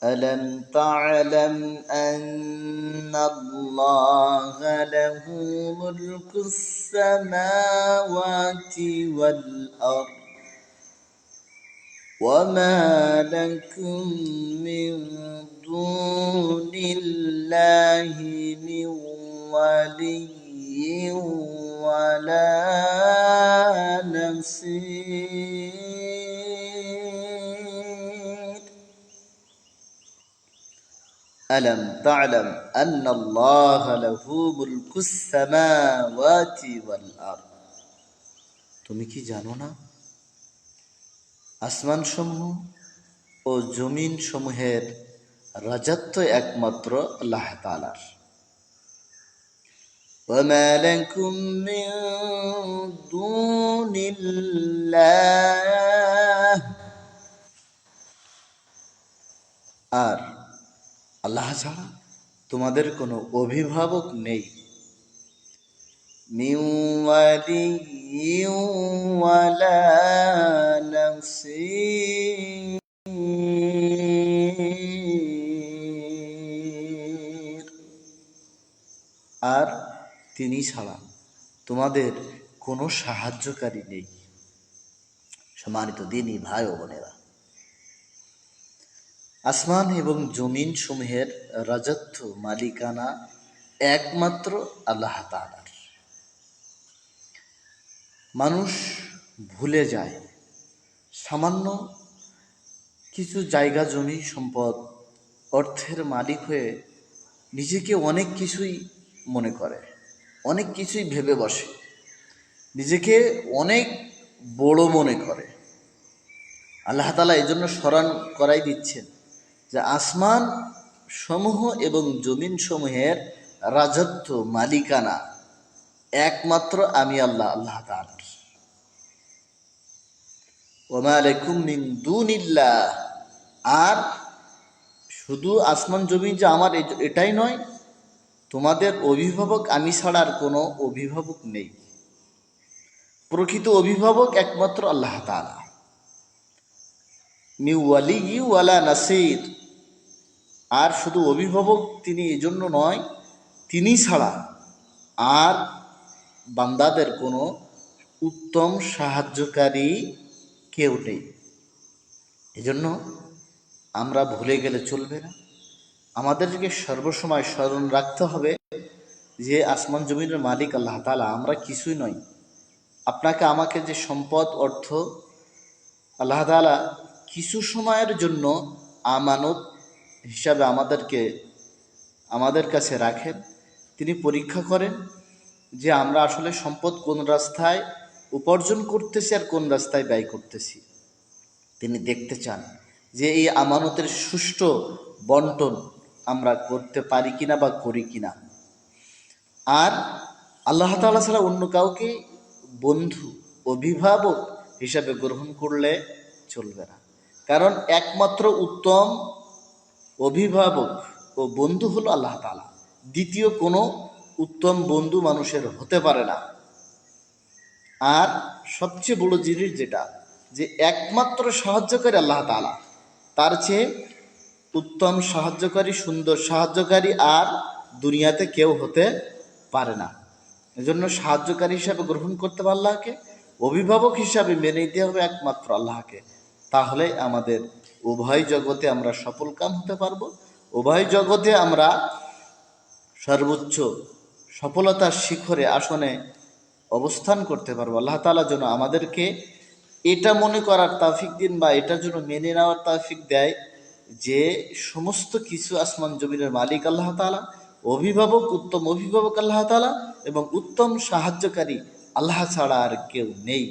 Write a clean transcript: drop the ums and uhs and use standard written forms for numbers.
ألم تعلم أن الله له ملك السماوات والأرض وما لكم من دون الله من ولي ولا نصير ألم تعلم أن الله له ملك السماوات والأرض তুমি কি জানো না আসমান সমূহ ও জমিন সমূহের রাজত্ব একমাত্র আল্লাহ তাআলার। وما لكم من دون الله আর আল্লাহ ছাড়া তোমাদের কোনো অভিভাবক নেই। মিন ওয়ালিয়্যিন ওয়ালা নাসীর আর তিনি ছাড়া তোমাদের কোনো সাহায্যকারী নেই। সম্মানিত দিনী ভাই ও বোনেরা, আসমান এবং জমিন সমূহের রাজত্ব মালিকানা একমাত্র আল্লাহ তাআলার। মানুষ ভুলে যায় সামান্য কিছু জায়গা জমি সম্পদ অর্থের মালিক হয়ে নিজেকে অনেক কিছুই মনে করে, অনেক কিছুই ভেবে বসে, নিজেকে অনেক বড় মনে করে। আল্লাহ তাআলা এই জন্য স্মরণ করাই দিচ্ছেন যে আসমান সমূহ এবং জমিন সমূহের রাজত্ব মালিকানা একমাত্র আমি আল্লাহ, আল্লাহ তাআলার। ওয়া লাকুম মিন দুনিল্লাহ আর শুধু আসমান জমিন যে আমার এটাই নয়, তোমাদের অভিভাবক আমি ছাড়া আর কোনো অভিভাবক নেই। প্রকৃত অভিভাবক একমাত্র আল্লাহ তাআলা। মিন ওয়ালিয়্যি ওয়ালা নাসির আর শুধু অভিভাবক তিনি এজন্য নয়, তিনি ছাড়া আর বান্দাদের কোনো উত্তম সাহায্যকারী কেউ নেই। এজন্য আমরা ভুলে গেলে চলবে না, আমাদেরকে সর্বসময় স্মরণ রাখতে হবে যে আসমান জমিনের মালিক আল্লাহ তাআলা, আমরা কিছুই নই। আপনাকে আমাকে যে সম্পদ অর্থ আল্লাহ তাআলা কিছু সময়ের জন্য আমানত হিসাবে আমাদের কাছে রাখেন, তিনি পরীক্ষা করেন যে আমরা আসলে সম্পদ কোন রাস্তায় উপার্জন করতেছি আর কোন রাস্তায় ব্যয় করতেছি। তিনি দেখতে চান যে এই আমানতের সুষ্ঠু বন্টন আমরা করতে পারি কিনা বা করি কিনা। আর আল্লাহ তাআলা ছাড়া অন্য কাউকে বন্ধু অভিভাবক হিসাবে গ্রহণ করলে চলবে না, কারণ একমাত্র উত্তম অভিভাবক ও বন্ধু হলো আল্লাহ তাআলা। দ্বিতীয় কোনো উত্তম বন্ধু মানুষের হতে পারে না। আর সবচেয়ে বড় জিনিস যেটা, যে একমাত্র সাহায্যকারী আল্লাহ তাআলা, তার চেয়ে উত্তম সাহায্যকারী, সুন্দর সাহায্যকারী আর দুনিয়াতে কেউ হতে পারে না। এজন্য সাহায্যকারী হিসাবে গ্রহণ করতে হবে আল্লাহকে, অভিভাবক হিসাবে মেনে নিতে হবে একমাত্র আল্লাহকে। তাহলে আমাদের উভয় জগতে আমরা সফল কাম হতে পারবো, উভয় জগতে আমরা সর্বোচ্চ সফলতার শিখরে আসনে অবস্থান করতে পারবো। আল্লাহ তাআলা যেন আমাদেরকে এটা মনে করার তৌফিক দিন বা এটা যেন মেনে নেওয়ার তৌফিক দেয় যে সমস্ত কিছু আসমান জমিনের মালিক আল্লাহ তাআলা, অভিভাবক উত্তম অভিভাবক আল্লাহ তাআলা এবং উত্তম সাহায্যকারী আল্লাহ ছাড়া আর কেউ নেই।